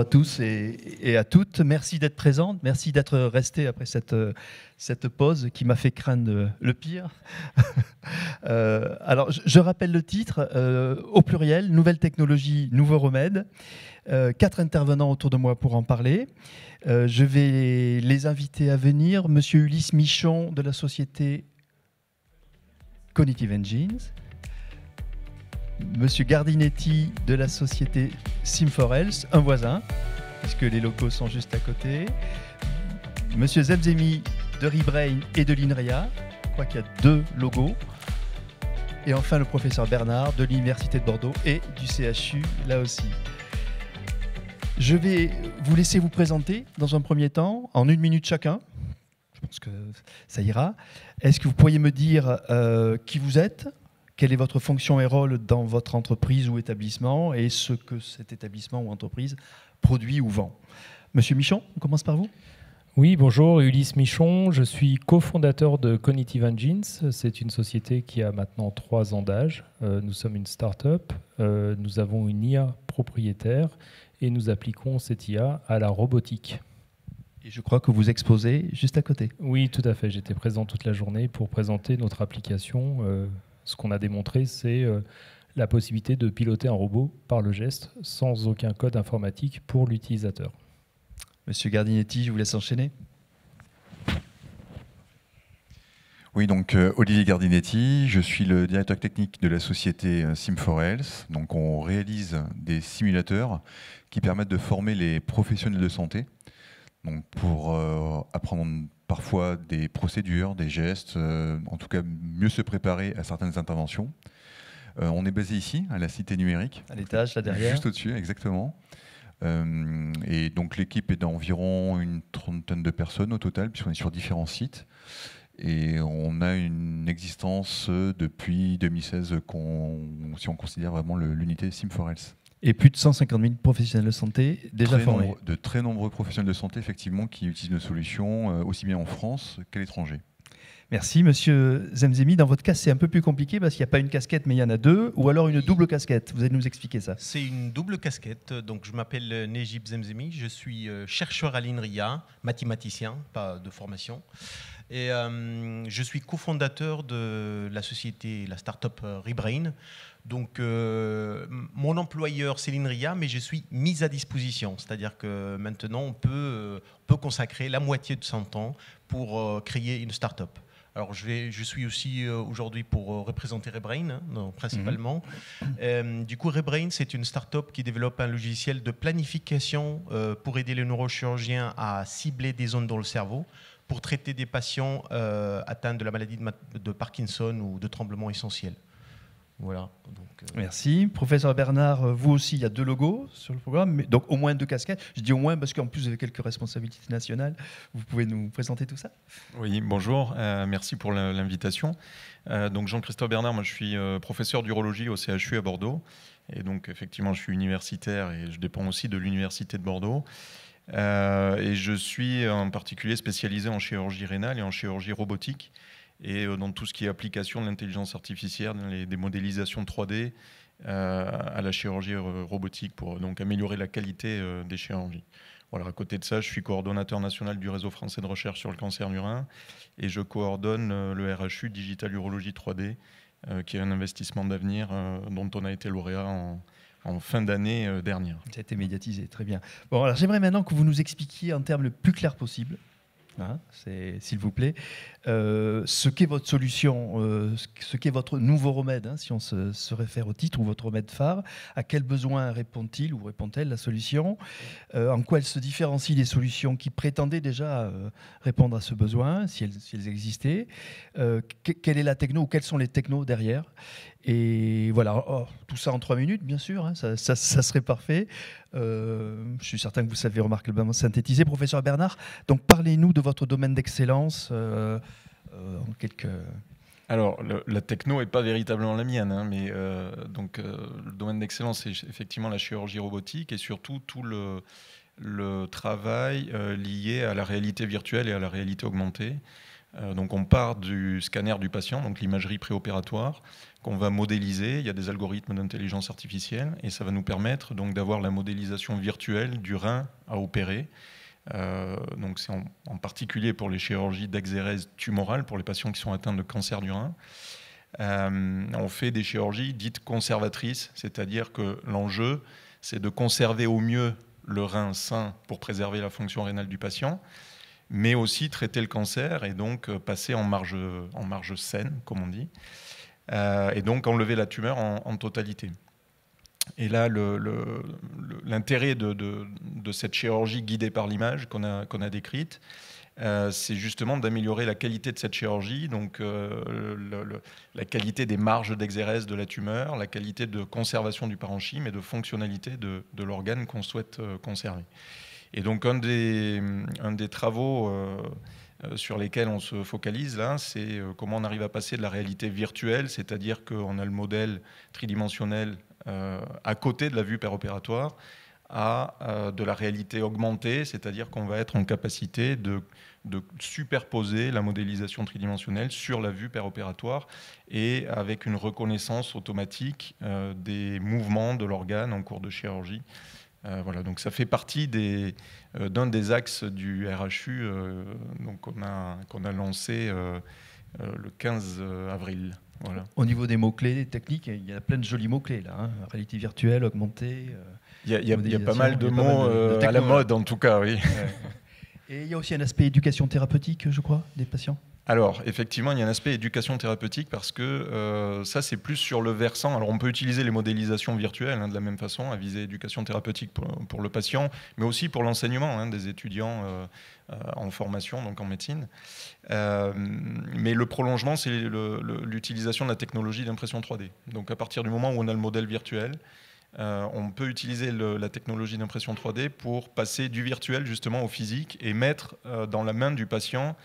tous et à toutes. Merci d'être présentes. Merci d'être restés après cette pause qui m'a fait craindre le pire. Alors, je rappelle le titre, au pluriel, Nouvelles technologies, nouveaux remèdes. 4 intervenants autour de moi pour en parler. Je vais les inviter à venir. Monsieur Ulysse Michon de la société Cognitive Engines. Monsieur Gardinetti de la société Sim4Health, un voisin, puisque les locaux sont juste à côté. Monsieur Zemzemi de Rebrain et de l'INRIA, je crois qu'il y a 2 logos. Et enfin le professeur Bernard de l'Université de Bordeaux et du CHU, là aussi. Je vais vous laisser vous présenter dans un premier temps, en 1 minute chacun. Je pense que ça ira. Est-ce que vous pourriez me dire qui vous êtes ? Quelle est votre fonction et rôle dans votre entreprise ou établissement et ce que cet établissement ou entreprise produit ou vend? Monsieur Michon, on commence par vous. Oui, bonjour, Ulysse Michon. Je suis cofondateur de Cognitive Engines. C'est une société qui a maintenant 3 ans d'âge. Nous sommes une start-up. Nous avons une IA propriétaire et nous appliquons cette IA à la robotique. Et je crois que vous exposez juste à côté. Oui, tout à fait. J'étais présent toute la journée pour présenter notre application. Ce qu'on a démontré, c'est la possibilité de piloter un robot par le geste sans aucun code informatique pour l'utilisateur. Monsieur Gardinetti, je vous laisse enchaîner. Oui, donc Olivier Gardinetti, je suis le directeur technique de la société Sim4Health. Donc on réalise des simulateurs qui permettent de former les professionnels de santé, donc pour apprendre parfois des procédures, des gestes, en tout cas mieux se préparer à certaines interventions. On est basé ici, à la Cité Numérique. À l'étage, là derrière. Juste au-dessus, exactement. Et donc l'équipe est d'environ une 30aine de personnes au total, puisqu'on est sur différents sites. Et on a une existence depuis 2016, si on considère vraiment l'unité Sim4Health. Et plus de 150 000 professionnels de santé déjà formés. De très nombreux professionnels de santé, effectivement, qui utilisent nos solutions, aussi bien en France qu'à l'étranger. Merci, monsieur Zemzemi. Dans votre cas, c'est un peu plus compliqué parce qu'il n'y a pas une casquette, mais il y en a 2, ou alors une double casquette. Vous allez nous expliquer ça. C'est une double casquette. Donc, je m'appelle Nejib Zemzemi. Je suis chercheur à l'INRIA, mathématicien, pas de formation. Et je suis cofondateur de la société, la start-up Rebrain. Donc, mon employeur, c'est l'INRIA, mais je suis mis à disposition. C'est-à-dire que maintenant, on peut consacrer la moitié de son temps pour créer une start-up. Alors, je suis aussi aujourd'hui pour représenter Rebrain, hein, principalement. Du coup, Rebrain, c'est une start-up qui développe un logiciel de planification pour aider les neurochirurgiens à cibler des zones dans le cerveau pour traiter des patients atteints de la maladie de Parkinson ou de tremblement essentiel. Voilà. Donc, merci. Professeur Bernard, vous aussi, il y a 2 logos sur le programme, mais donc au moins 2 casquettes. Je dis au moins parce qu'en plus, vous avez quelques responsabilités nationales. Vous pouvez nous présenter tout ça? Oui, bonjour. Merci pour l'invitation. Donc Jean-Christophe Bernard, moi je suis professeur d'urologie au CHU à Bordeaux. Et donc effectivement, je suis universitaire et je dépends aussi de l'Université de Bordeaux. Et je suis en particulier spécialisé en chirurgie rénale et en chirurgie robotique. Et dans tout ce qui est application de l'intelligence artificielle, des modélisations 3D à la chirurgie robotique pour donc améliorer la qualité des chirurgies. Voilà, à côté de ça, je suis coordonnateur national du réseau français de recherche sur le cancer du rein et je coordonne le RHU Digital Urologie 3D, qui est un investissement d'avenir dont on a été lauréat en fin d'année dernière. Ça a été médiatisé, très bien. Bon, alors j'aimerais maintenant que vous nous expliquiez en termes le plus clairs possible, hein, s'il vous plaît, ce qu'est votre solution, ce qu'est votre nouveau remède, hein, si on se réfère au titre, ou votre remède phare. À quel besoin répond-il ou répond-elle la solution? En quoi elle se différencie des solutions qui prétendaient déjà répondre à ce besoin, si elles existaient? Quelle est la techno ou quels sont les technos derrière? Et voilà, tout ça en 3 minutes, bien sûr, hein, ça serait parfait. Je suis certain que vous savez remarquablement synthétiser. Professeur Bernard, donc parlez-nous de votre domaine d'excellence en quelques... Alors, la techno n'est pas véritablement la mienne, hein, mais le domaine d'excellence, c'est effectivement la chirurgie robotique et surtout tout le travail lié à la réalité virtuelle et à la réalité augmentée. Donc on part du scanner du patient, donc l'imagerie préopératoire, qu'on va modéliser. Il y a des algorithmes d'intelligence artificielle et ça va nous permettre donc d'avoir la modélisation virtuelle du rein à opérer. Donc c'est en particulier pour les chirurgies d'exérèse tumorale, pour les patients qui sont atteints de cancer du rein. On fait des chirurgies dites conservatrices, c'est-à-dire que l'enjeu, c'est de conserver au mieux le rein sain pour préserver la fonction rénale du patient, mais aussi traiter le cancer et donc passer en marge saine, comme on dit, et donc enlever la tumeur en totalité. Et là, l'intérêt de cette chirurgie guidée par l'image qu'on a décrite, c'est justement d'améliorer la qualité de cette chirurgie, donc la qualité des marges d'exérèse de la tumeur, la qualité de conservation du parenchyme et de fonctionnalité de l'organe qu'on souhaite conserver. Et donc un des travaux sur lesquels on se focalise là, c'est comment on arrive à passer de la réalité virtuelle, c'est-à-dire qu'on a le modèle tridimensionnel à côté de la vue péropératoire, à de la réalité augmentée, c'est-à-dire qu'on va être en capacité de superposer la modélisation tridimensionnelle sur la vue péropératoire et avec une reconnaissance automatique des mouvements de l'organe en cours de chirurgie. Voilà, donc ça fait partie d'un des axes du RHU donc qu'on a lancé le 15 avril. Voilà. Au niveau des mots-clés techniques, il y a plein de jolis mots-clés là. Hein. Réalité virtuelle, augmentée. Il y a pas mal de mots à la mode en tout cas, oui. Ouais. Et il y a aussi un aspect éducation thérapeutique, je crois, des patients. Alors, effectivement, il y a un aspect éducation thérapeutique parce que ça, c'est plus sur le versant. Alors, on peut utiliser les modélisations virtuelles de la même façon, à viser éducation thérapeutique pour le patient, mais aussi pour l'enseignement des étudiants en formation, donc en médecine. Mais le prolongement, c'est l'utilisation de la technologie d'impression 3D. Donc, à partir du moment où on a le modèle virtuel, on peut utiliser la technologie d'impression 3D pour passer du virtuel justement au physique et mettre dans la main du patient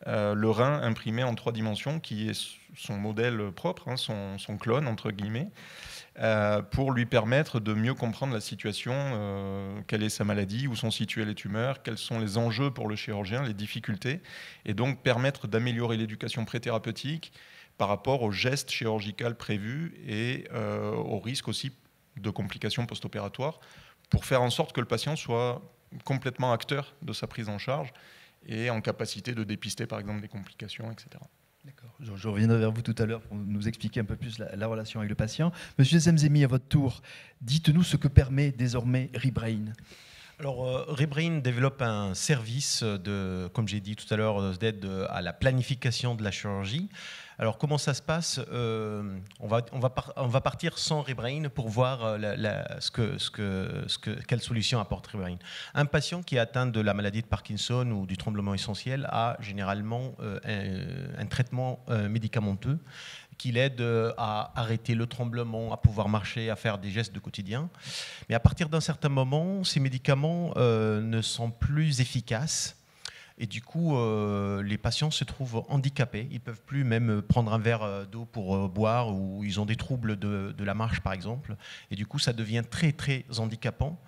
le rein imprimé en 3 dimensions, qui est son modèle propre, son clone, entre guillemets, pour lui permettre de mieux comprendre la situation, quelle est sa maladie, où sont situées les tumeurs, quels sont les enjeux pour le chirurgien, les difficultés, et donc permettre d'améliorer l'éducation préthérapeutique par rapport au geste chirurgical prévu et au risque aussi de complications post-opératoires, pour faire en sorte que le patient soit complètement acteur de sa prise en charge et en capacité de dépister par exemple des complications, etc. D'accord. Je reviendrai vers vous tout à l'heure pour nous expliquer un peu plus la relation avec le patient. Monsieur Zemzemi, à votre tour, dites-nous ce que permet désormais ReBrain. Alors, ReBrain développe un service comme j'ai dit tout à l'heure, d'aide à la planification de la chirurgie. Alors, comment ça se passe ? On va partir sans ReBrain pour voir quelle solution apporte ReBrain. Un patient qui est atteint de la maladie de Parkinson ou du tremblement essentiel a généralement un traitement médicamenteux qui l'aide à arrêter le tremblement, à pouvoir marcher, à faire des gestes de quotidien. Mais à partir d'un certain moment, ces médicaments ne sont plus efficaces. Et du coup, les patients se trouvent handicapés. Ils ne peuvent plus même prendre un verre d'eau pour boire, ou ils ont des troubles de la marche, par exemple. Et du coup, ça devient très, très handicapant.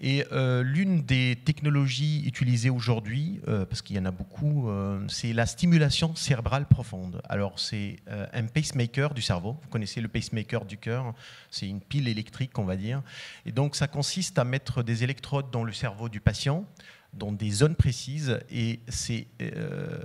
Et l'une des technologies utilisées aujourd'hui, parce qu'il y en a beaucoup, c'est la stimulation cérébrale profonde. Alors, c'est un pacemaker du cerveau. Vous connaissez le pacemaker du cœur. C'est une pile électrique, on va dire. Et donc, ça consiste à mettre des électrodes dans le cerveau du patient, dans des zones précises, et c'est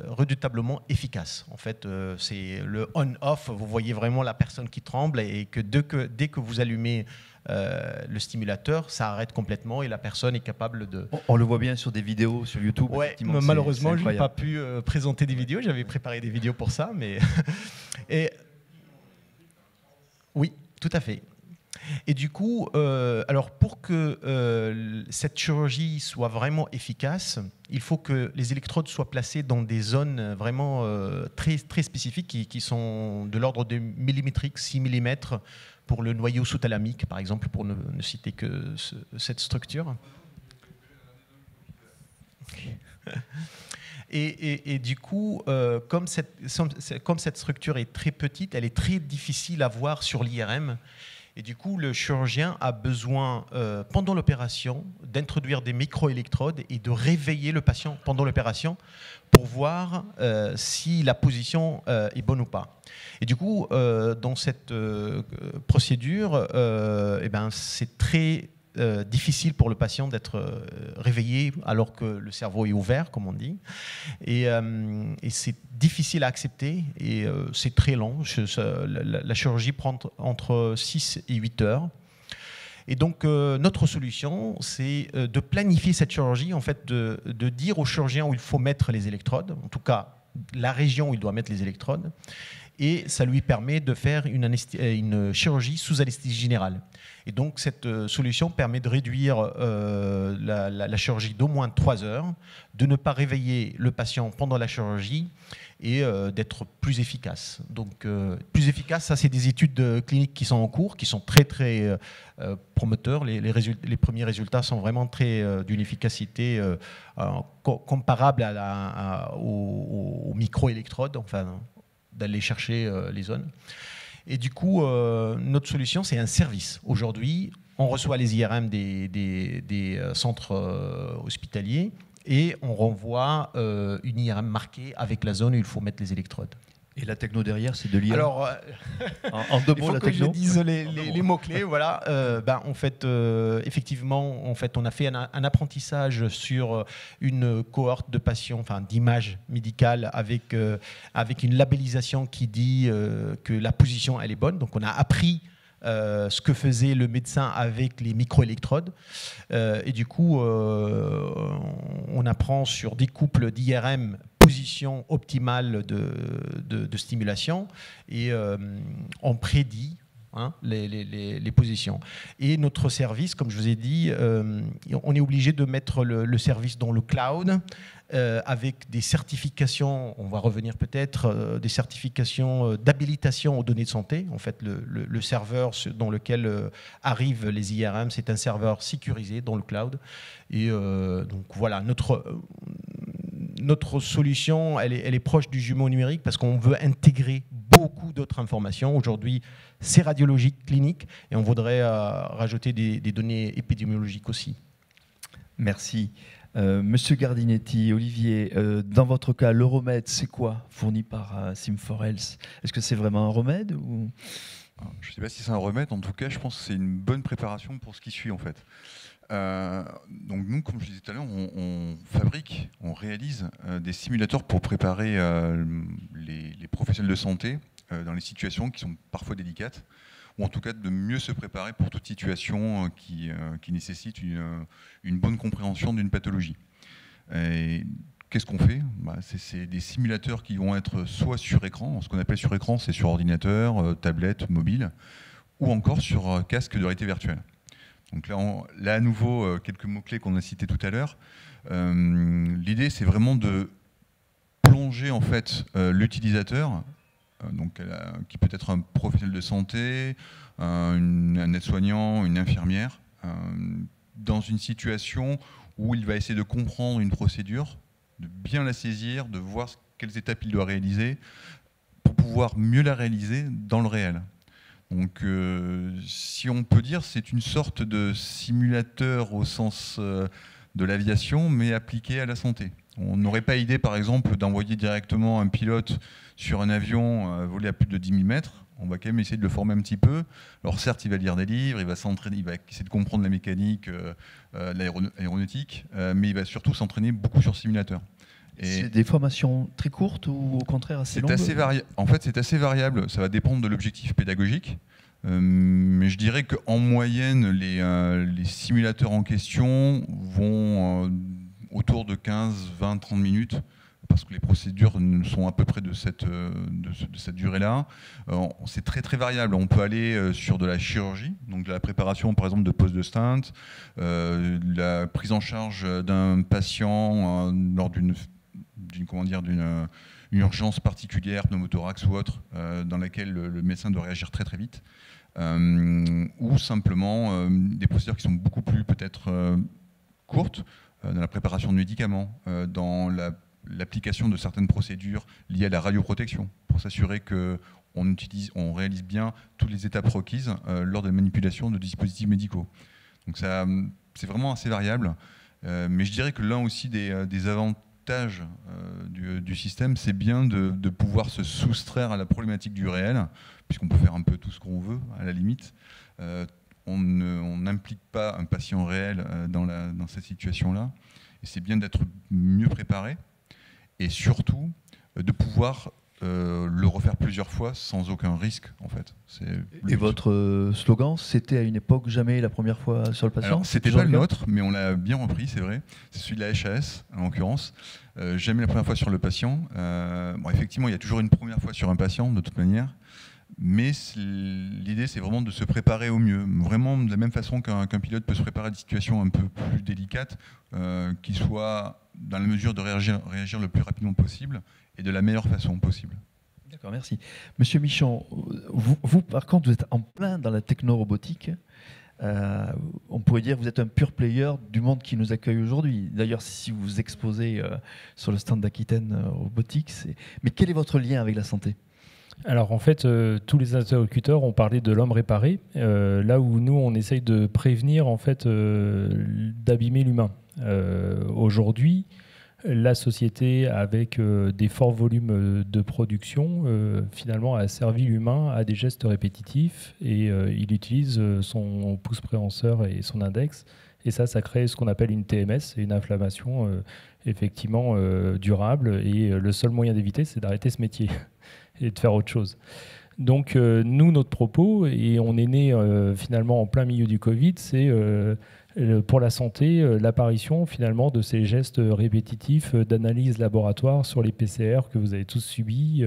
redoutablement efficace. En fait, c'est le on-off. Vous voyez vraiment la personne qui tremble, et que dès que vous allumez le stimulateur, ça arrête complètement et la personne est capable de... On le voit bien sur des vidéos sur YouTube. Ouais, malheureusement, je n'ai pas pu présenter des vidéos. J'avais préparé des vidéos pour ça, mais... Oui, tout à fait. Et du coup, alors pour que cette chirurgie soit vraiment efficace, il faut que les électrodes soient placées dans des zones vraiment très, très spécifiques qui sont de l'ordre de millimétrique, 6 mm pour le noyau sous-thalamique, par exemple, pour ne citer que cette structure. Et du coup, comme cette structure est très petite, elle est très difficile à voir sur l'IRM. Et du coup, le chirurgien a besoin, pendant l'opération, d'introduire des microélectrodes et de réveiller le patient pendant l'opération pour voir si la position est bonne ou pas. Et du coup, dans cette procédure, c'est très difficile pour le patient d'être réveillé alors que le cerveau est ouvert, comme on dit. Et c'est difficile à accepter et c'est très long. La chirurgie prend entre 6 et 8 heures. Et donc, notre solution, c'est de planifier cette chirurgie, en fait, de dire au chirurgien où il faut mettre les électrodes, en tout cas, la région où il doit mettre les électrodes, et ça lui permet de faire une chirurgie sous anesthésie générale. Et donc, cette solution permet de réduire la chirurgie d'au moins 3 heures, de ne pas réveiller le patient pendant la chirurgie et d'être plus efficace. Donc, plus efficace, ça, c'est des études cliniques qui sont en cours, qui sont très, très promoteurs. Les premiers résultats sont vraiment d'une efficacité comparable aux microélectrodes, enfin, d'aller chercher les zones. Et du coup, notre solution, c'est un service. Aujourd'hui, on reçoit les IRM des centres hospitaliers et on renvoie une IRM marquée avec la zone où il faut mettre les électrodes. Et la techno derrière, c'est de l'IA. Alors, en 2 mots, la techno. Il faut que je dise les mots-clés. Voilà. En fait, effectivement, on a fait un apprentissage sur une cohorte de patients, enfin d'images médicales avec une labellisation qui dit que la position, elle est bonne. Donc, on a appris ce que faisait le médecin avec les microélectrodes. Et du coup, on apprend sur des couples d'IRM position optimale de stimulation et on prédit les positions. Et notre service, comme je vous ai dit, on est obligé de mettre le service dans le cloud avec des certifications, on va revenir peut-être, des certifications d'habilitation aux données de santé. En fait, le serveur dans lequel arrivent les IRM, c'est un serveur sécurisé dans le cloud. Et donc voilà, notre solution, elle est proche du jumeau numérique parce qu'on veut intégrer beaucoup d'autres informations. Aujourd'hui, c'est radiologique, clinique, et on voudrait rajouter des données épidémiologiques aussi. Merci. Monsieur Gardinetti, Olivier, dans votre cas, le remède, c'est quoi fourni par Sim4Health? Est-ce que c'est vraiment un remède ou... Je ne sais pas si c'est un remède, en tout cas, je pense que c'est une bonne préparation pour ce qui suit, en fait. Donc nous, comme je disais tout à l'heure, on fabrique, on réalise des simulateurs pour préparer les professionnels de santé dans les situations qui sont parfois délicates, ou en tout cas de mieux se préparer pour toute situation qui nécessite une bonne compréhension d'une pathologie. Qu'est-ce qu'on fait? C'est des simulateurs qui vont être soit sur écran, ce qu'on appelle sur écran, c'est sur ordinateur, tablette, mobile, ou encore sur casque de réalité virtuelle. Donc là, à nouveau, quelques mots-clés qu'on a cités tout à l'heure. L'idée, c'est vraiment de plonger en fait l'utilisateur, qui peut être un professionnel de santé, un aide-soignant, une infirmière, dans une situation où il va essayer de comprendre une procédure, de bien la saisir, de voir quelles étapes il doit réaliser, pour pouvoir mieux la réaliser dans le réel. Donc, si on peut dire, c'est une sorte de simulateur au sens de l'aviation, mais appliqué à la santé. On n'aurait pas idée, par exemple, d'envoyer directement un pilote sur un avion volé à plus de 10 000 mètres. On va quand même essayer de le former un petit peu. Alors certes, il va lire des livres, il va s'entraîner, il va essayer de comprendre la mécanique, l'aéronautique, mais il va surtout s'entraîner beaucoup sur simulateur. C'est des formations très courtes ou au contraire assez longues? En fait, c'est assez variable. Ça va dépendre de l'objectif pédagogique. Mais je dirais qu'en moyenne, les simulateurs en question vont autour de 15, 20, 30 minutes, parce que les procédures sont à peu près de cette durée-là. C'est très très variable. On peut aller sur de la chirurgie, donc de la préparation par exemple de pose de stent, la prise en charge d'un patient lors d'une urgence particulière, pneumothorax ou autre, dans laquelle le médecin doit réagir très très vite, ou simplement des procédures qui sont beaucoup plus peut-être courtes, dans la préparation de médicaments, dans l'application de certaines procédures liées à la radioprotection, pour s'assurer qu'on on réalise bien toutes les étapes requises lors de la manipulation de dispositifs médicaux. Donc c'est vraiment assez variable. Mais je dirais que l'un aussi des avantages du système, c'est bien de pouvoir se soustraire à la problématique du réel, puisqu'on peut faire un peu tout ce qu'on veut, à la limite. On n'implique pas un patient réel dans cette situation-là. Et c'est bien d'être mieux préparé et surtout de pouvoir le refaire plusieurs fois sans aucun risque, en fait. Et votre slogan, c'était à une époque jamais la première fois sur le patient? Alors, c'était pas le nôtre, mais on l'a bien repris, c'est vrai. C'est celui de la HAS, en l'occurrence. Jamais la première fois sur le patient. Bon, effectivement, il y a toujours une première fois sur un patient, de toute manière. Mais l'idée, c'est vraiment de se préparer au mieux. Vraiment de la même façon qu'un pilote peut se préparer à des situations un peu plus délicates, qu'il soit dans la mesure de réagir le plus rapidement possible et de la meilleure façon possible. D'accord, merci. Monsieur Michon, vous, par contre, vous êtes en plein dans la techno-robotique. On pourrait dire que vous êtes un pur player du monde qui nous accueille aujourd'hui. D'ailleurs, si vous vous exposez sur le stand d'Aquitaine Robotics, mais quel est votre lien avec la santé ? Alors en fait, tous les interlocuteurs ont parlé de l'homme réparé, là où nous on essaye de prévenir en fait d'abîmer l'humain. Aujourd'hui, la société avec des forts volumes de production finalement a servi l'humain à des gestes répétitifs et il utilise son pouce préhenseur et son index et ça crée ce qu'on appelle une TMS, une inflammation effectivement durable et le seul moyen d'éviter c'est d'arrêter ce métier et de faire autre chose. Donc nous, notre propos, et on est né finalement en plein milieu du Covid, c'est pour la santé, l'apparition finalement de ces gestes répétitifs d'analyse laboratoire sur les PCR que vous avez tous subis,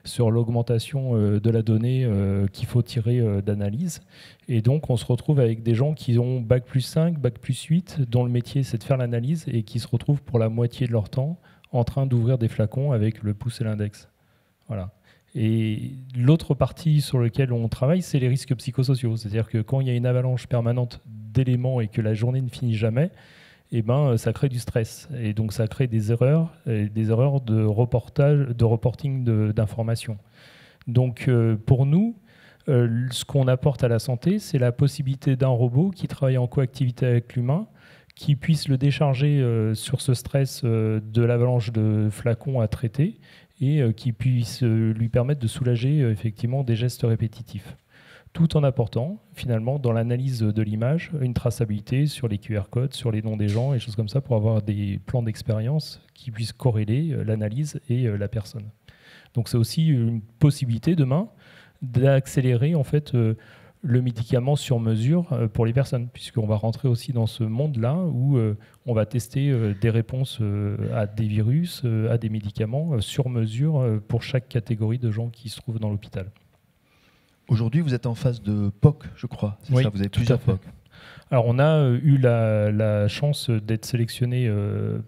sur l'augmentation de la donnée qu'il faut tirer d'analyse. Et donc on se retrouve avec des gens qui ont Bac+5, Bac+8, dont le métier c'est de faire l'analyse et qui se retrouvent pour la moitié de leur temps en train d'ouvrir des flacons avec le pouce et l'index. Voilà. Et l'autre partie sur laquelle on travaille, c'est les risques psychosociaux. C'est-à-dire que quand il y a une avalanche permanente d'éléments et que la journée ne finit jamais, eh ben, ça crée du stress. Et donc ça crée des erreurs de reporting d'informations. Donc pour nous, ce qu'on apporte à la santé, c'est la possibilité d'un robot qui travaille en coactivité avec l'humain, qui puisse le décharger sur ce stress de l'avalanche de flacons à traiter, et qui puisse lui permettre de soulager effectivement des gestes répétitifs, tout en apportant finalement dans l'analyse de l'image une traçabilité sur les QR codes, sur les noms des gens et choses comme ça pour avoir des plans d'expérience qui puissent corréler l'analyse et la personne. Donc c'est aussi une possibilité demain d'accélérer en fait le médicament sur mesure pour les personnes, puisqu'on va rentrer aussi dans ce monde-là où on va tester des réponses à des virus, à des médicaments sur mesure pour chaque catégorie de gens qui se trouvent dans l'hôpital. Aujourd'hui, vous êtes en phase de POC, je crois. C'est oui, ça, vous avez plusieurs POC. Alors, on a eu la chance d'être sélectionné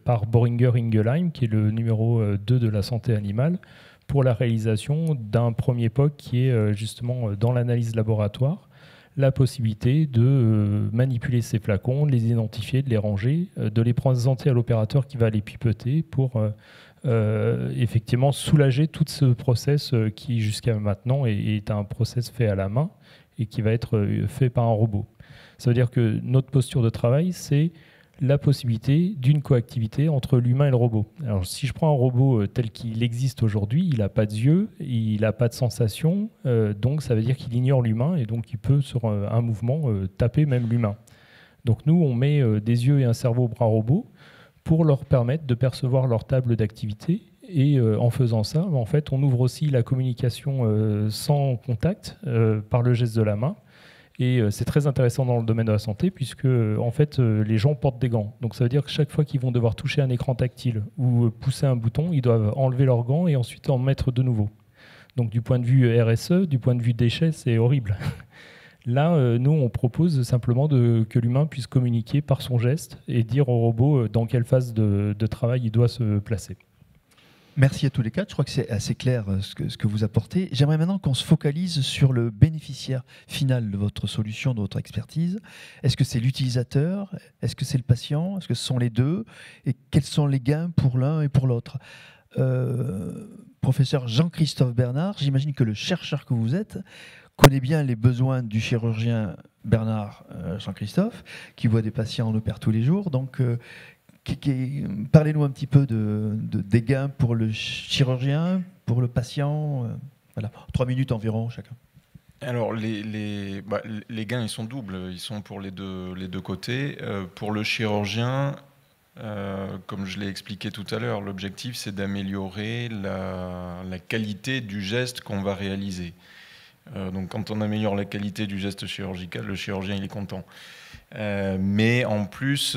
par Boehringer Ingelheim, qui est le numéro 2 de la santé animale, pour la réalisation d'un premier POC qui est justement dans l'analyse laboratoire, la possibilité de manipuler ces flacons, de les identifier, de les ranger, de les présenter à l'opérateur qui va les pipeter pour effectivement soulager tout ce process qui jusqu'à maintenant est un process fait à la main et qui va être fait par un robot. Ça veut dire que notre posture de travail, c'est la possibilité d'une coactivité entre l'humain et le robot. Alors, si je prends un robot tel qu'il existe aujourd'hui, il n'a pas de yeux, il n'a pas de sensation, donc ça veut dire qu'il ignore l'humain et donc il peut, sur un mouvement, taper même l'humain. Donc nous, on met des yeux et un cerveau au bras robot pour leur permettre de percevoir leur table d'activité et en faisant ça, en fait, on ouvre aussi la communication sans contact par le geste de la main. Et c'est très intéressant dans le domaine de la santé puisque en fait, les gens portent des gants. Donc ça veut dire que chaque fois qu'ils vont devoir toucher un écran tactile ou pousser un bouton, ils doivent enlever leurs gants et ensuite en mettre de nouveau. Donc du point de vue RSE, du point de vue déchets, c'est horrible. Là, nous, on propose simplement que l'humain puisse communiquer par son geste et dire au robot dans quelle phase de travail il doit se placer. Merci à tous les quatre. Je crois que c'est assez clair ce que vous apportez. J'aimerais maintenant qu'on se focalise sur le bénéficiaire final de votre solution, de votre expertise. Est-ce que c'est l'utilisateur? Est-ce que c'est le patient? Est-ce que ce sont les deux? Et quels sont les gains pour l'un et pour l'autre? professeur Jean-Christophe Bernard. J'imagine que le chercheur que vous êtes connaît bien les besoins du chirurgien Bernard Jean-Christophe, qui voit des patients en opère tous les jours. Donc, parlez-nous un petit peu des gains pour le chirurgien, pour le patient. Voilà, 3 minutes environ chacun. Alors, les gains, ils sont doubles. Ils sont pour les deux côtés. Pour le chirurgien, comme je l'ai expliqué tout à l'heure, l'objectif, c'est d'améliorer la qualité du geste qu'on va réaliser. Donc, quand on améliore la qualité du geste chirurgical, le chirurgien, il est content. Mais en plus,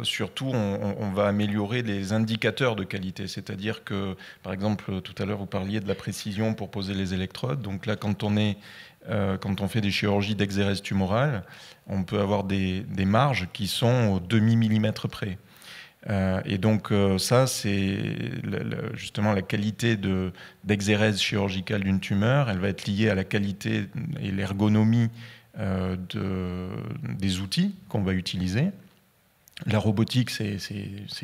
surtout, on va améliorer les indicateurs de qualité. C'est-à-dire que, par exemple, tout à l'heure, vous parliez de la précision pour poser les électrodes. Donc là, quand on fait des chirurgies d'exérèse tumorale, on peut avoir des marges qui sont au demi-millimètre près. Et donc ça, c'est justement la qualité d'exérèse chirurgicale d'une tumeur. Elle va être liée à la qualité et l'ergonomie des outils qu'on va utiliser. La robotique, c'est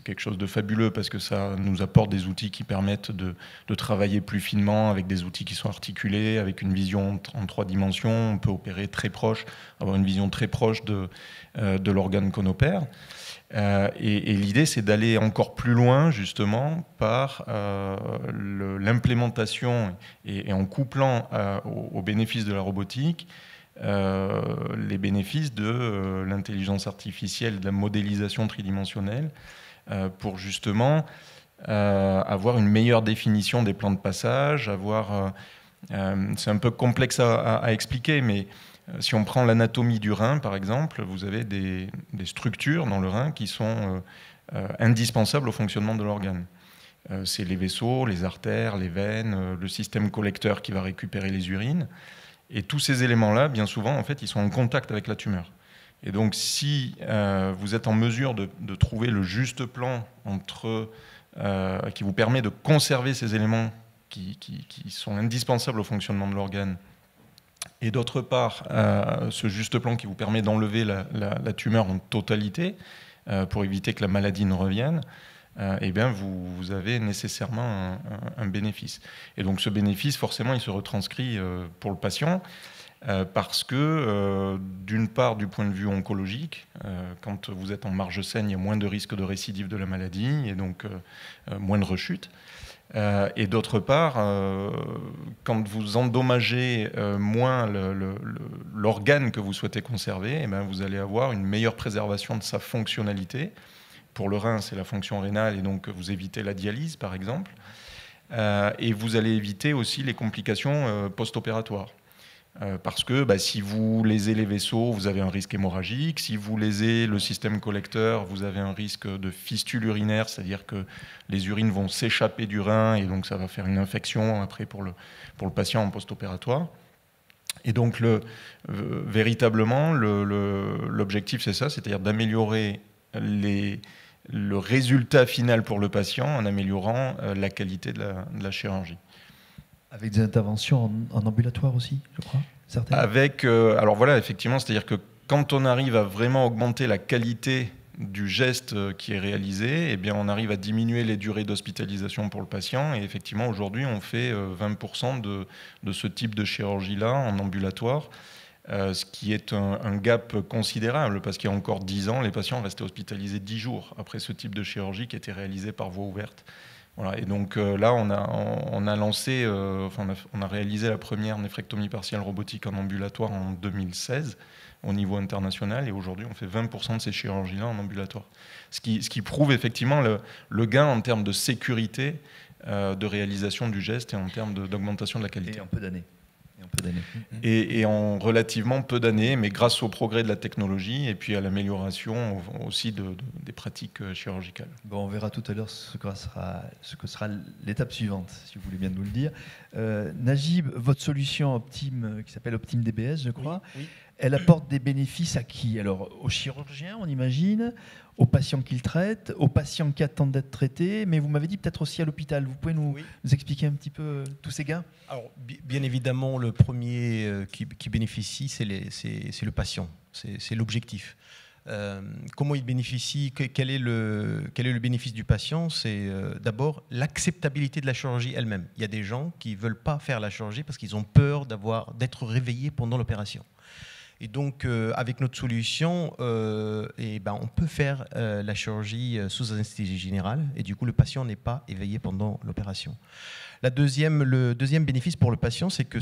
quelque chose de fabuleux parce que ça nous apporte des outils qui permettent de travailler plus finement avec des outils qui sont articulés, avec une vision en 3 dimensions. On peut opérer très proche, avoir une vision très proche de l'organe qu'on opère. Et l'idée, c'est d'aller encore plus loin, justement, par l'implémentation et en couplant aux bénéfices de la robotique les bénéfices de l'intelligence artificielle, de la modélisation tridimensionnelle, pour justement avoir une meilleure définition des plans de passage, c'est un peu complexe à expliquer, mais si on prend l'anatomie du rein, par exemple, vous avez des structures dans le rein qui sont indispensables au fonctionnement de l'organe. C'est les vaisseaux, les artères, les veines, le système collecteur qui va récupérer les urines. Et tous ces éléments-là, bien souvent, en fait, ils sont en contact avec la tumeur. Et donc, si vous êtes en mesure de trouver le juste plan qui vous permet de conserver ces éléments qui sont indispensables au fonctionnement de l'organe, et d'autre part, ce juste plan qui vous permet d'enlever la tumeur en totalité pour éviter que la maladie ne revienne, eh bien vous avez nécessairement un bénéfice. Et donc ce bénéfice, forcément, il se retranscrit pour le patient parce que, d'une part, du point de vue oncologique, quand vous êtes en marge saine, il y a moins de risque de récidive de la maladie et donc moins de rechute. Et d'autre part, quand vous endommagez moins l'organe que vous souhaitez conserver, eh bien, vous allez avoir une meilleure préservation de sa fonctionnalité. Pour le rein, c'est la fonction rénale, et donc vous évitez la dialyse, par exemple. Et vous allez éviter aussi les complications post-opératoires. Parce que si vous lésez les vaisseaux, vous avez un risque hémorragique. Si vous lésez le système collecteur, vous avez un risque de fistule urinaire, c'est-à-dire que les urines vont s'échapper du rein et donc ça va faire une infection après pour le patient en post-opératoire. Et donc véritablement, l'objectif c'est ça, c'est-à-dire d'améliorer le résultat final pour le patient en améliorant la qualité de la chirurgie. Avec des interventions en ambulatoire aussi, je crois, certaines. Alors voilà, effectivement, c'est-à-dire que quand on arrive à vraiment augmenter la qualité du geste qui est réalisé, eh bien, on arrive à diminuer les durées d'hospitalisation pour le patient. Et effectivement, aujourd'hui, on fait 20% de ce type de chirurgie-là en ambulatoire, ce qui est un gap considérable, parce qu'il y a encore 10 ans, les patients restaient hospitalisés 10 jours après ce type de chirurgie qui était réalisé par voie ouverte. Voilà, et donc là, on a réalisé la première néphrectomie partielle robotique en ambulatoire en 2016 au niveau international, et aujourd'hui, on fait 20% de ces chirurgies-là en ambulatoire. Ce qui prouve effectivement le gain en termes de sécurité de réalisation du geste et en termes d'augmentation de la qualité. Et en peu d'années. Et en relativement peu d'années, mais grâce au progrès de la technologie et puis à l'amélioration aussi des pratiques chirurgicales. Bon, on verra tout à l'heure ce que sera l'étape suivante, si vous voulez bien nous le dire. Najib, votre solution Optime, qui s'appelle Optime DBS, je crois, oui. Elle apporte des bénéfices à qui? Alors, aux chirurgiens, on imagine, aux patients qu'ils traitent, aux patients qui attendent d'être traités, mais vous m'avez dit peut-être aussi à l'hôpital. Vous pouvez nous expliquer un petit peu tous ces gains? Alors, bien évidemment, le premier qui bénéficie, c'est le patient. C'est l'objectif. Comment il bénéficie, quel est le bénéfice du patient? C'est d'abord l'acceptabilité de la chirurgie elle-même. Il y a des gens qui ne veulent pas faire la chirurgie parce qu'ils ont peur d'être réveillés pendant l'opération. Et donc, avec notre solution, on peut faire la chirurgie sous anesthésie générale, et du coup, le patient n'est pas éveillé pendant l'opération. Le deuxième bénéfice pour le patient, c'est que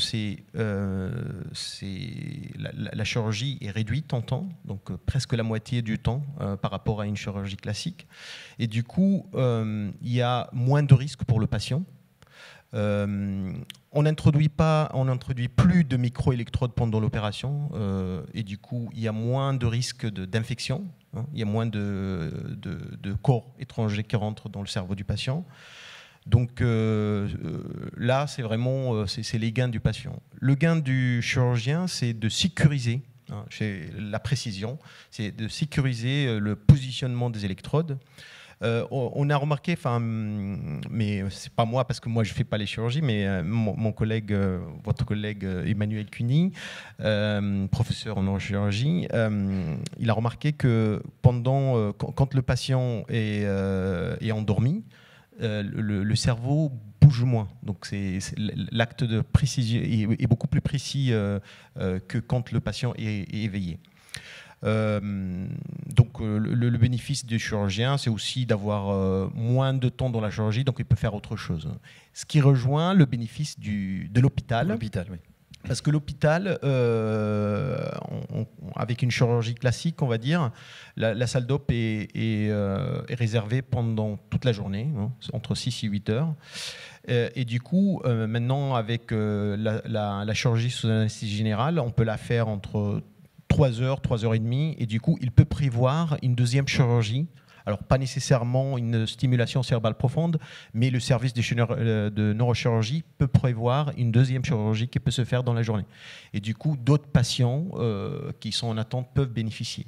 la chirurgie est réduite en temps, donc presque la moitié du temps par rapport à une chirurgie classique. Et du coup, il y a moins de risques pour le patient. On n'introduit plus de microélectrodes pendant l'opération et du coup il y a moins de risques d'infection, il y a moins de corps étrangers qui rentrent dans le cerveau du patient. Donc là c'est vraiment c'est les gains du patient. Le gain du chirurgien, c'est de sécuriser, la précision, c'est de sécuriser le positionnement des électrodes. On a remarqué, mais c'est pas moi parce que moi je fais pas les chirurgies, mais mon collègue, votre collègue Emmanuel Cuny, professeur en neurochirurgie, il a remarqué que quand le patient est endormi, le cerveau bouge moins. Donc l'acte de précision est beaucoup plus précis que quand le patient est éveillé. Donc le bénéfice du chirurgien, c'est aussi d'avoir moins de temps dans la chirurgie, donc il peut faire autre chose. Ce qui rejoint le bénéfice de l'hôpital. L'hôpital, oui. Parce que l'hôpital, avec une chirurgie classique, on va dire, la salle d'op est réservée pendant toute la journée, entre 6 et 8 heures. Et du coup, maintenant, avec la chirurgie sous anesthésie générale, on peut la faire entre 3 heures, 3 heures et demie, et du coup, il peut prévoir une deuxième chirurgie. Alors, pas nécessairement une stimulation cérébrale profonde, mais le service de neurochirurgie peut prévoir une deuxième chirurgie qui peut se faire dans la journée. Et du coup, d'autres patients qui sont en attente peuvent bénéficier.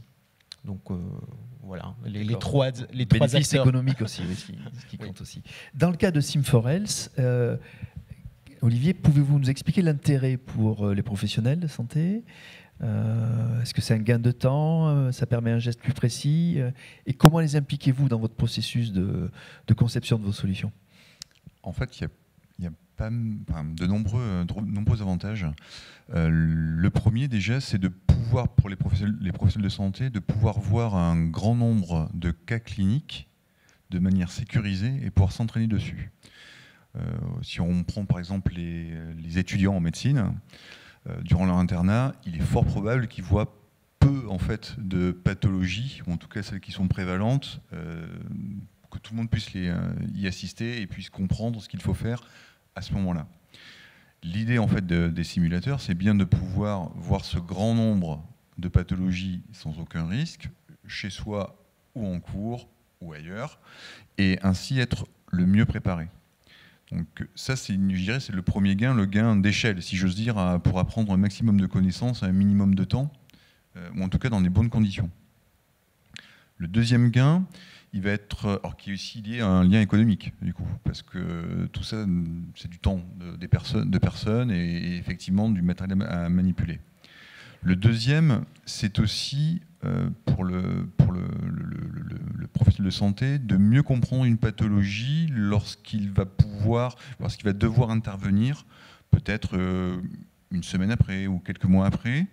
Donc, voilà, les trois bénéfice acteurs. Économique aussi, ce qui compte aussi. Dans le cas de Sim4Health, Olivier, pouvez-vous nous expliquer l'intérêt pour les professionnels de santé ? Est-ce que c'est un gain de temps? Ça permet un geste plus précis? Et comment les impliquez-vous dans votre processus de conception de vos solutions? En fait, il y a de nombreux avantages. Le premier, déjà, c'est de pouvoir, pour les professionnels de santé, de pouvoir voir un grand nombre de cas cliniques de manière sécurisée et pouvoir s'entraîner dessus. Si on prend par exemple les étudiants en médecine, durant leur internat, il est fort probable qu'ils voient peu en fait, de pathologies, ou en tout cas celles qui sont prévalentes, que tout le monde puisse y assister et puisse comprendre ce qu'il faut faire à ce moment-là. L'idée en fait, des simulateurs, c'est bien de pouvoir voir ce grand nombre de pathologies sans aucun risque, chez soi ou en cours ou ailleurs, et ainsi être le mieux préparé. Donc ça, je dirais, c'est le premier gain, le gain d'échelle, si j'ose dire, pour apprendre un maximum de connaissances à un minimum de temps, ou en tout cas dans des bonnes conditions. Le deuxième gain, il va être, qui est aussi lié à un lien économique, du coup, parce que tout ça, c'est du temps de personnes et effectivement du matériel à manipuler. Le deuxième, c'est aussi pour le professionnel de santé de mieux comprendre une pathologie lorsqu'il va devoir intervenir, peut-être une semaine après ou quelques mois après,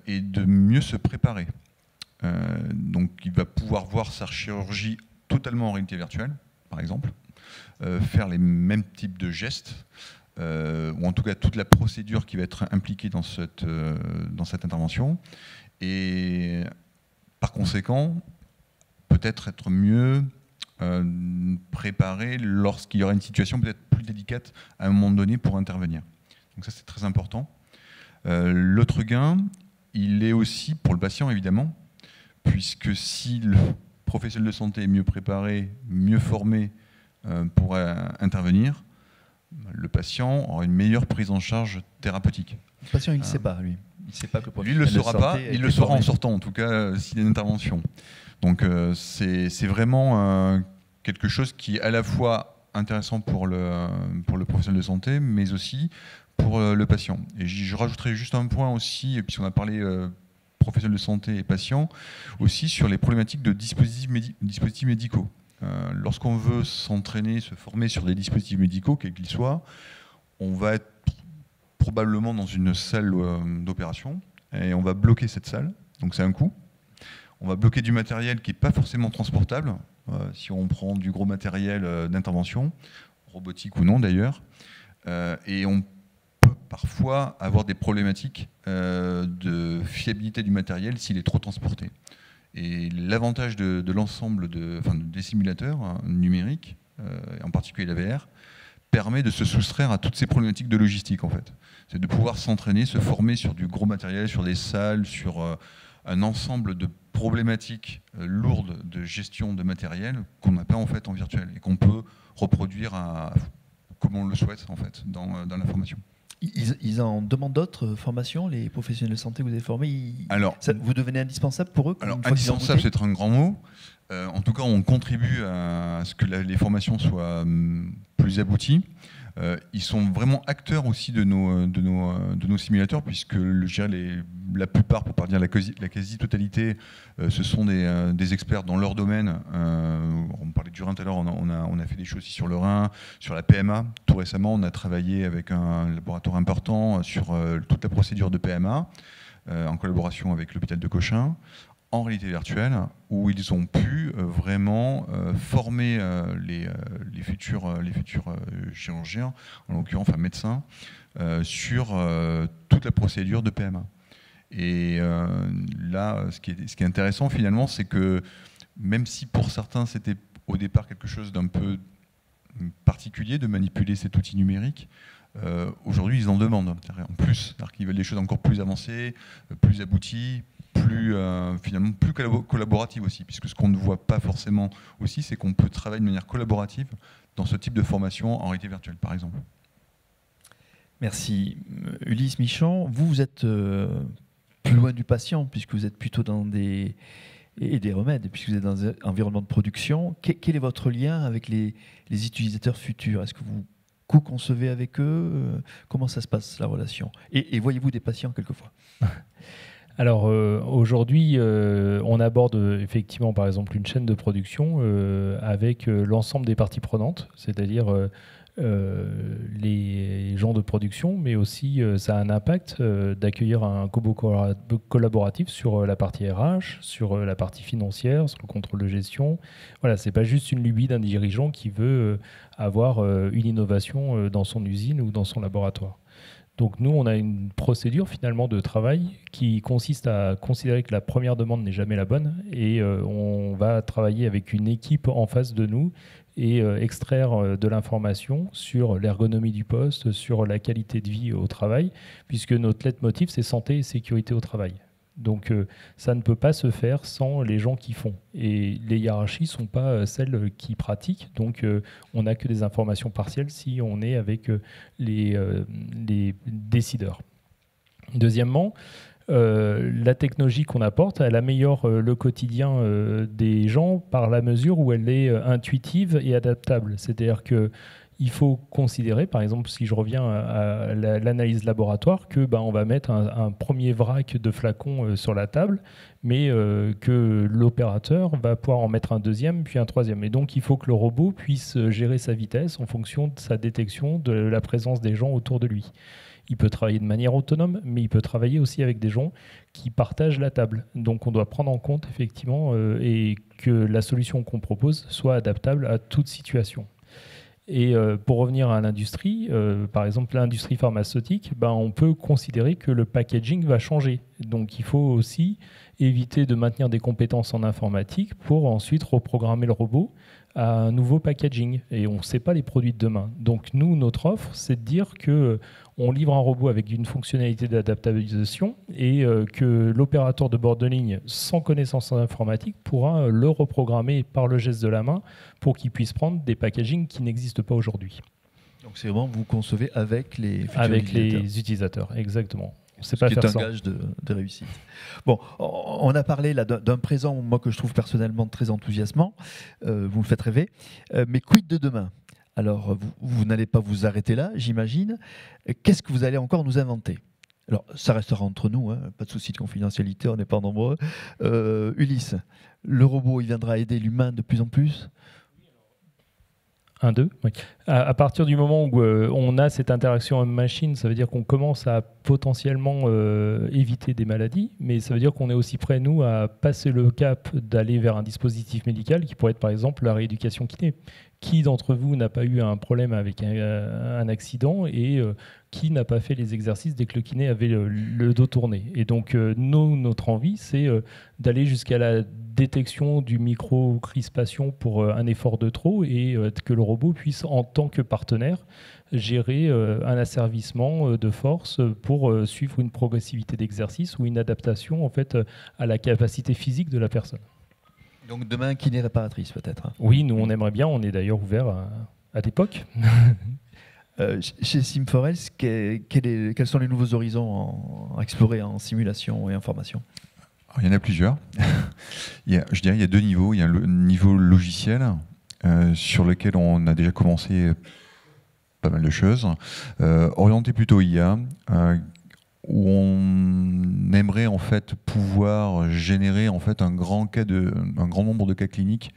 et de mieux se préparer. Donc il va pouvoir voir sa chirurgie totalement en réalité virtuelle, par exemple, faire les mêmes types de gestes, ou en tout cas toute la procédure qui va être impliquée dans cette intervention, et par conséquent peut-être être mieux préparé lorsqu'il y aura une situation peut-être plus délicate à un moment donné pour intervenir. Donc ça c'est très important. L'autre gain, il est aussi pour le patient évidemment, puisque si le professionnel de santé est mieux préparé, mieux formé pour intervenir, le patient aura une meilleure prise en charge thérapeutique. Le patient, il ne sait pas, lui. Il ne sait pas que le lui, il ne le saura pas, il le saura en sortant, en tout cas, s'il y a une intervention. Donc, c'est vraiment quelque chose qui est à la fois intéressant pour le professionnel de santé, mais aussi pour le patient. Et je rajouterai juste un point aussi, puisqu'on a parlé professionnels de santé et patients, aussi sur les problématiques de dispositifs médicaux. Lorsqu'on veut s'entraîner, se former sur des dispositifs médicaux, quels qu'ils soient, on va être probablement dans une salle d'opération et on va bloquer cette salle, donc c'est un coût. On va bloquer du matériel qui n'est pas forcément transportable, si on prend du gros matériel d'intervention, robotique ou non d'ailleurs, et on peut parfois avoir des problématiques de fiabilité du matériel s'il est trop transporté. Et l'avantage de l'ensemble des simulateurs numériques, en particulier la VR, permet de se soustraire à toutes ces problématiques de logistique en fait. C'est de pouvoir s'entraîner, se former sur du gros matériel, sur des salles, sur un ensemble de problématiques lourdes de gestion de matériel qu'on n'a pas en fait en virtuel et qu'on peut reproduire comme on le souhaite en fait dans la formation. Ils en demandent d'autres formations, les professionnels de santé que vous avez formés Alors, vous devenez indispensable pour eux? Alors, indispensable, c'est un grand mot. En tout cas, on contribue à ce que les formations soient plus abouties. Ils sont vraiment acteurs aussi de nos simulateurs, puisque je dirais la plupart, pour pas dire la quasi-totalité, ce sont des experts dans leur domaine. On parlait du rein tout à l'heure, on a fait des choses aussi sur le rein, sur la PMA. Tout récemment, on a travaillé avec un laboratoire important sur toute la procédure de PMA, en collaboration avec l'hôpital de Cochin, en réalité virtuelle, où ils ont pu vraiment former les futurs chirurgiens, en l'occurrence médecins, sur toute la procédure de PMA. Et là, ce qui est intéressant finalement, c'est que même si pour certains c'était au départ quelque chose d'un peu particulier de manipuler cet outil numérique, aujourd'hui ils en demandent en plus, c'est-à-dire qu'ils veulent des choses encore plus avancées, plus abouties, finalement plus collaborative aussi, puisque ce qu'on ne voit pas forcément aussi, c'est qu'on peut travailler de manière collaborative dans ce type de formation en réalité virtuelle, par exemple. Merci. Ulysse Michon, vous êtes plus loin du patient, puisque vous êtes plutôt dans des remèdes, puisque vous êtes dans un environnement de production. Quel est votre lien avec les utilisateurs futurs? Est-ce que vous co-concevez avec eux? Comment ça se passe, la relation? Et voyez-vous des patients quelquefois? Alors aujourd'hui, on aborde effectivement par exemple une chaîne de production avec l'ensemble des parties prenantes, c'est-à-dire les gens de production, mais aussi ça a un impact d'accueillir un cobo collaboratif sur la partie RH, sur la partie financière, sur le contrôle de gestion. Voilà, c'est pas juste une lubie d'un dirigeant qui veut avoir une innovation dans son usine ou dans son laboratoire. Donc nous, on a une procédure finalement de travail qui consiste à considérer que la première demande n'est jamais la bonne et on va travailler avec une équipe en face de nous et extraire de l'information sur l'ergonomie du poste, sur la qualité de vie au travail, puisque notre leitmotiv, c'est santé et sécurité au travail. Donc ça ne peut pas se faire sans les gens qui font. Et les hiérarchies ne sont pas celles qui pratiquent, donc on n'a que des informations partielles si on est avec les décideurs. Deuxièmement, la technologie qu'on apporte, elle améliore le quotidien des gens par la mesure où elle est intuitive et adaptable. C'est-à-dire que il faut considérer, par exemple, si je reviens à l'analyse laboratoire, que on va mettre un premier vrac de flacons sur la table, mais que l'opérateur va pouvoir en mettre un deuxième, puis un troisième. Et donc, il faut que le robot puisse gérer sa vitesse en fonction de sa détection de la présence des gens autour de lui. Il peut travailler de manière autonome, mais il peut travailler aussi avec des gens qui partagent la table. Donc, on doit prendre en compte, effectivement, et que la solution qu'on propose soit adaptable à toute situation. Et pour revenir à l'industrie, par exemple l'industrie pharmaceutique, on peut considérer que le packaging va changer. Donc il faut aussi éviter de maintenir des compétences en informatique pour ensuite reprogrammer le robot à un nouveau packaging. Et on ne sait pas les produits de demain. Donc nous, notre offre, c'est de dire qu'on livre un robot avec une fonctionnalité d'adaptabilisation et que l'opérateur de bord de ligne, sans connaissance en informatique, pourra le reprogrammer par le geste de la main pour qu'il puisse prendre des packagings qui n'existent pas aujourd'hui. Donc c'est vraiment vous concevez avec les utilisateurs, exactement. Ce qui est un gage de réussite. Bon, on a parlé là d'un présent, moi que je trouve personnellement très enthousiasmant. Vous me faites rêver. Mais quid de demain? Alors, vous n'allez pas vous arrêter là, j'imagine. Qu'est-ce que vous allez encore nous inventer? Alors, ça restera entre nous, hein, pas de souci de confidentialité, on n'est pas nombreux. Ulysse, le robot, il viendra aider l'humain de plus en plus? 1, 2, oui. À partir du moment où on a cette interaction homme-machine, ça veut dire qu'on commence à potentiellement éviter des maladies, mais ça veut dire qu'on est aussi prêt, nous, à passer le cap d'aller vers un dispositif médical qui pourrait être, par exemple, la rééducation kiné. Qui d'entre vous n'a pas eu un problème avec un accident et qui n'a pas fait les exercices dès que le kiné avait le dos tourné? Et donc, notre envie, c'est d'aller jusqu'à la détection du micro-crispation pour un effort de trop et que le robot puisse, en tant que partenaire, gérer un asservissement de force pour suivre une progressivité d'exercice ou une adaptation en fait, à la capacité physique de la personne. Donc demain, kiné réparatrice peut-être. Oui, nous on aimerait bien, on est d'ailleurs ouvert à l'époque. Chez Sim4Health, quels sont les nouveaux horizons à explorer en simulation et en formation? Alors, il y en a plusieurs. Je dirais qu'il y a 2 niveaux. Il y a le niveau logiciel, sur lequel on a déjà commencé pas mal de choses, orienté plutôt IA, où on aimerait en fait pouvoir générer en fait un grand nombre de cas cliniques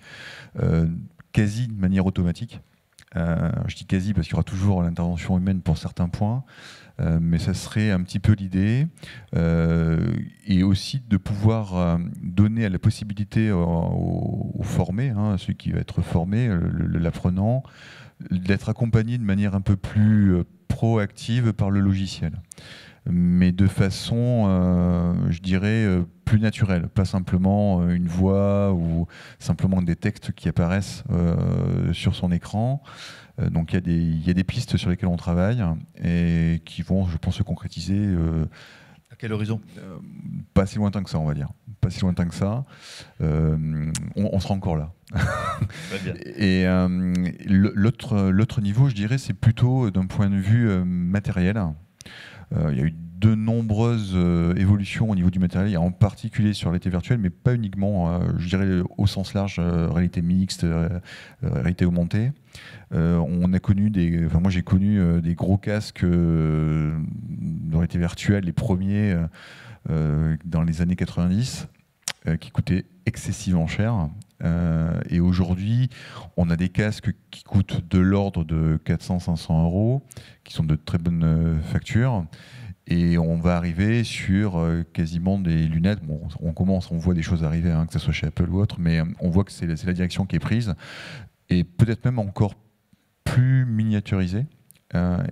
quasi de manière automatique. Je dis quasi parce qu'il y aura toujours l'intervention humaine pour certains points, mais ça serait un petit peu l'idée, et aussi de pouvoir donner la possibilité aux formés, hein, celui qui va être formé, l'apprenant, d'être accompagné de manière un peu plus proactive par le logiciel, mais de façon, je dirais, plus naturelle, pas simplement une voix ou simplement des textes qui apparaissent sur son écran. Donc il y a des pistes sur lesquelles on travaille et qui vont, je pense, se concrétiser. À quel horizon? Pas si lointain que ça, on va dire. Pas si lointain que ça. On sera encore là. Très bien. Et l'autre niveau, je dirais, c'est plutôt d'un point de vue matériel. Il y a eu de nombreuses évolutions au niveau du matériel, en particulier sur la réalité virtuelle, mais pas uniquement, je dirais au sens large, réalité mixte, réalité augmentée. On a connu moi j'ai connu des gros casques de réalité virtuelle, les premiers dans les années 90, qui coûtaient excessivement cher. Et aujourd'hui, on a des casques qui coûtent de l'ordre de 400-500 €, qui sont de très bonne facture. Et on va arriver sur quasiment des lunettes. Bon, on voit des choses arriver, hein, que ce soit chez Apple ou autre, mais on voit que c'est la direction qui est prise, et peut-être même encore plus miniaturisée.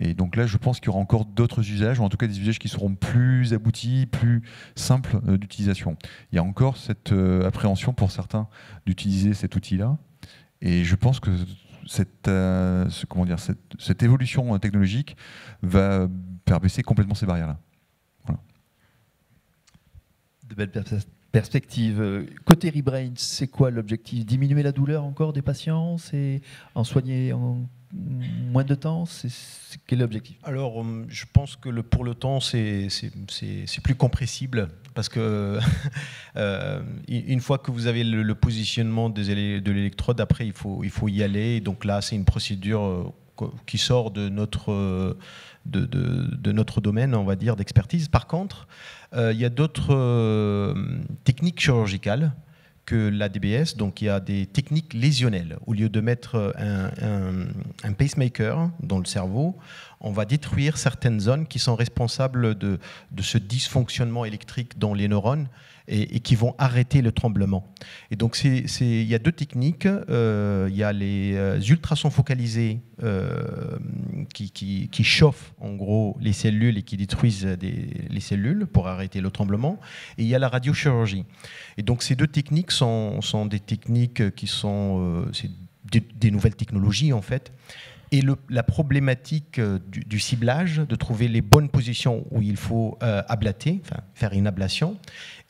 Et donc là, je pense qu'il y aura encore d'autres usages, ou en tout cas des usages qui seront plus aboutis, plus simples d'utilisation. Il y a encore cette appréhension pour certains d'utiliser cet outil-là, et je pense que cette évolution technologique va faire baisser complètement ces barrières-là. Voilà. De belles perspectives. Côté Rebrain, c'est quoi l'objectif? Diminuer la douleur encore des patients? C'est en soigner en moins de temps? Quel est l'objectif? Alors, je pense que pour le temps, c'est plus compressible, parce que une fois que vous avez le positionnement de l'électrode, après, il faut y aller. Donc là, c'est une procédure qui sort de notre domaine, on va dire, d'expertise. Par contre, il y a d'autres techniques chirurgicales que la DBS. Donc il y a des techniques lésionnelles. Au lieu de mettre un pacemaker dans le cerveau, on va détruire certaines zones qui sont responsables de ce dysfonctionnement électrique dans les neurones, et qui vont arrêter le tremblement. Et donc il y a 2 techniques. Il y a les ultrasons focalisés qui chauffent en gros les cellules et qui détruisent les cellules pour arrêter le tremblement. Et il y a la radiochirurgie. Et donc ces 2 techniques sont des techniques qui sont des nouvelles technologies en fait. Et la problématique du ciblage, de trouver les bonnes positions où il faut ablater, enfin faire une ablation,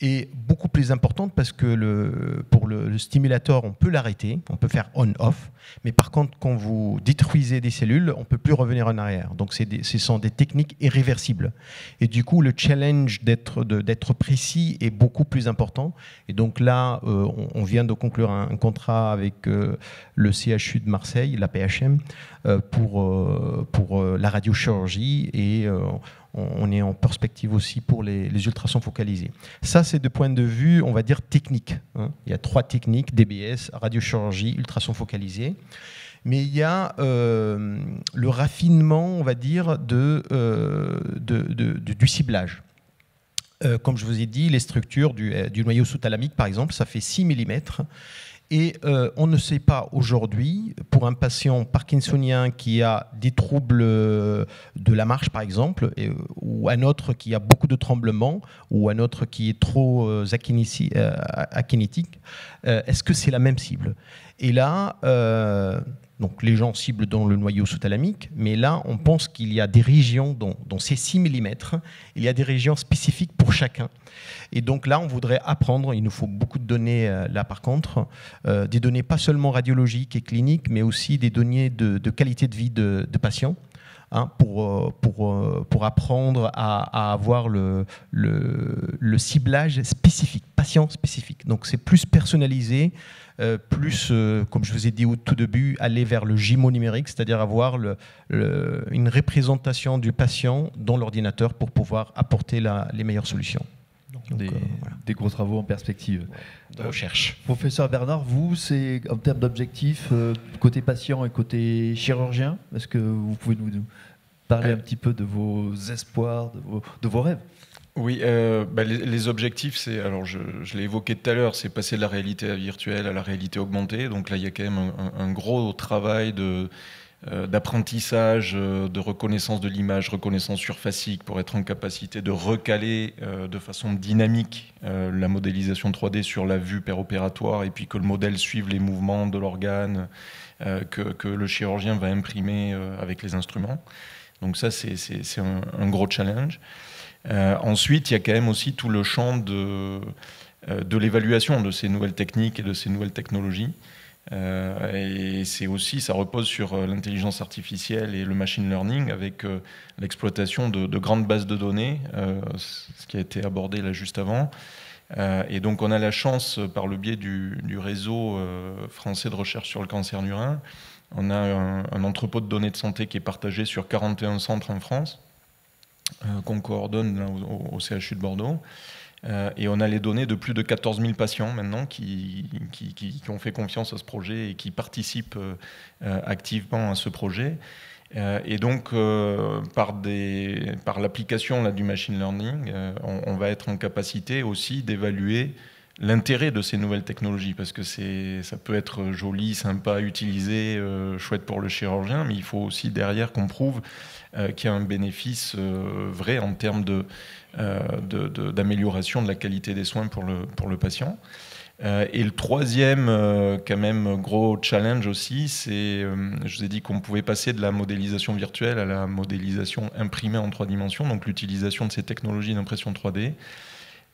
est beaucoup plus importante, parce que pour le stimulateur, on peut l'arrêter, on peut faire on-off, mais par contre, quand vous détruisez des cellules, on ne peut plus revenir en arrière. Donc ce sont des techniques irréversibles. Et du coup, le challenge d'être précis est beaucoup plus important. Et donc là, on vient de conclure un contrat avec le CHU de Marseille, la PHM, pour pour la radiochirurgie et on est en perspective aussi pour les ultrasons focalisés. Ça, c'est de point de vue, on va dire, technique. Il y a 3 techniques, DBS, radiochirurgie, ultrasons focalisés. Mais il y a le raffinement, on va dire, du ciblage. Comme je vous ai dit, les structures du noyau sous-thalamique, par exemple, ça fait 6 mm. Et on ne sait pas aujourd'hui, pour un patient parkinsonien qui a des troubles de la marche, par exemple, ou un autre qui a beaucoup de tremblements, ou un autre qui est trop akinétique, est-ce que c'est la même cible? Et là, donc les gens ciblent dans le noyau sous-thalamique, mais là, on pense qu'il y a des régions, dans ces 6 mm, il y a des régions spécifiques pour chacun. Et donc là, on voudrait apprendre, il nous faut beaucoup de données là par contre, des données pas seulement radiologiques et cliniques, mais aussi des données de qualité de vie de patients, hein, pour apprendre à avoir le ciblage spécifique, patient spécifique. Donc c'est plus personnalisé, plus, comme je vous ai dit au tout début, aller vers le jumeau numérique, c'est-à-dire avoir une représentation du patient dans l'ordinateur pour pouvoir apporter les meilleures solutions. Donc, des gros travaux en perspective. De recherche. Professeur Bernard, vous, c'est en termes d'objectifs, côté patient et côté chirurgien, est-ce que vous pouvez nous parler un petit peu de vos espoirs, de vos rêves? Oui, les objectifs, c'est, alors je l'ai évoqué tout à l'heure, c'est passer de la réalité virtuelle à la réalité augmentée. Donc là, il y a quand même un gros travail d'apprentissage, de reconnaissance de l'image, reconnaissance surfacique, pour être en capacité de recaler de façon dynamique la modélisation 3D sur la vue péropératoire, et puis que le modèle suive les mouvements de l'organe que le chirurgien va imprimer avec les instruments. Donc ça, c'est un gros challenge. Ensuite, il y a quand même aussi tout le champ de l'évaluation de ces nouvelles techniques et de ces nouvelles technologies. Et c'est aussi, ça repose sur l'intelligence artificielle et le machine learning, avec l'exploitation de grandes bases de données, ce qui a été abordé là juste avant. Et donc on a la chance, par le biais du réseau français de recherche sur le cancer du rein, on a un entrepôt de données de santé qui est partagé sur 41 centres en France, qu'on coordonne là, au CHU de Bordeaux. Et on a les données de plus de 14 000 patients maintenant qui ont fait confiance à ce projet et qui participent activement à ce projet. Et donc, par l'application là, du machine learning, on va être en capacité aussi d'évaluer l'intérêt de ces nouvelles technologies, parce que ça peut être joli, sympa à utiliser, chouette pour le chirurgien, mais il faut aussi derrière qu'on prouve qu'il y a un bénéfice vrai en termes d'amélioration de la qualité des soins pour le patient. Et le troisième, quand même, gros challenge aussi, c'est, je vous ai dit qu'on pouvait passer de la modélisation virtuelle à la modélisation imprimée en 3 dimensions, donc l'utilisation de ces technologies d'impression 3D.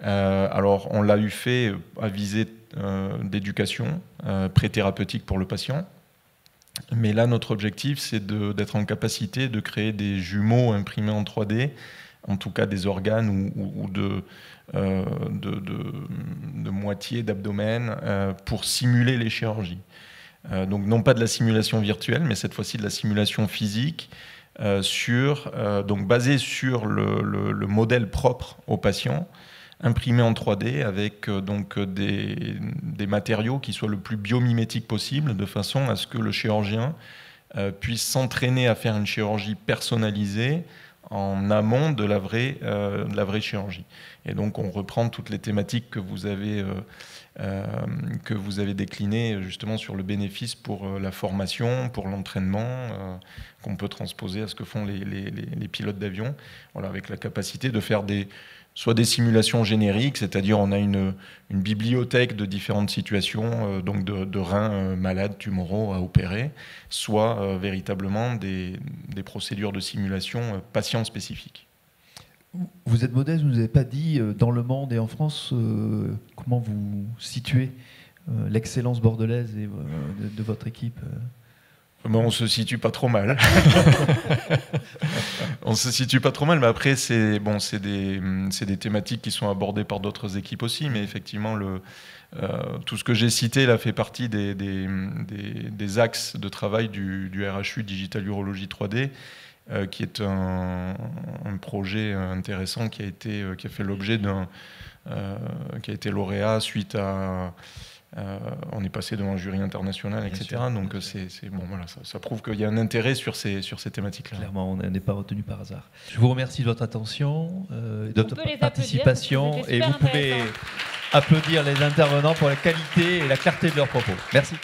Alors, on l'a fait à visée d'éducation pré-thérapeutique pour le patient. Mais là, notre objectif, c'est d'être en capacité de créer des jumeaux imprimés en 3D, en tout cas des organes ou de moitié d'abdomen, pour simuler les chirurgies. Donc non pas de la simulation virtuelle, mais cette fois-ci de la simulation physique, donc basée sur le modèle propre au patient, imprimé en 3D avec donc des matériaux qui soient le plus biomimétiques possible, de façon à ce que le chirurgien puisse s'entraîner à faire une chirurgie personnalisée en amont de la vraie chirurgie. Et donc on reprend toutes les thématiques que vous avez déclinées justement sur le bénéfice pour la formation, pour l'entraînement, qu'on peut transposer à ce que font les pilotes d'avion, voilà, avec la capacité de faire soit des simulations génériques, c'est-à-dire on a une bibliothèque de différentes situations, donc de reins malades, tumoraux à opérer, soit véritablement des procédures de simulation patients spécifiques. Vous êtes modeste, vous ne nous avez pas dit dans le monde et en France comment vous situez l'excellence bordelaise et de votre équipe. Bon, on se situe pas trop mal. On se situe pas trop mal, mais après, c'est des thématiques qui sont abordées par d'autres équipes aussi. Mais effectivement, tout ce que j'ai cité là fait partie des axes de travail du RHU Digital Urologie 3D, qui est un projet intéressant qui a fait l'objet qui a été lauréat suite à. On est passé devant un jury international, etc. Sûr, donc voilà, ça prouve qu'il y a un intérêt sur ces thématiques-là. Clairement, on n'est pas retenu par hasard. Je vous remercie de votre attention, de votre participation, et vous pouvez applaudir les intervenants pour la qualité et la clarté de leurs propos. Merci.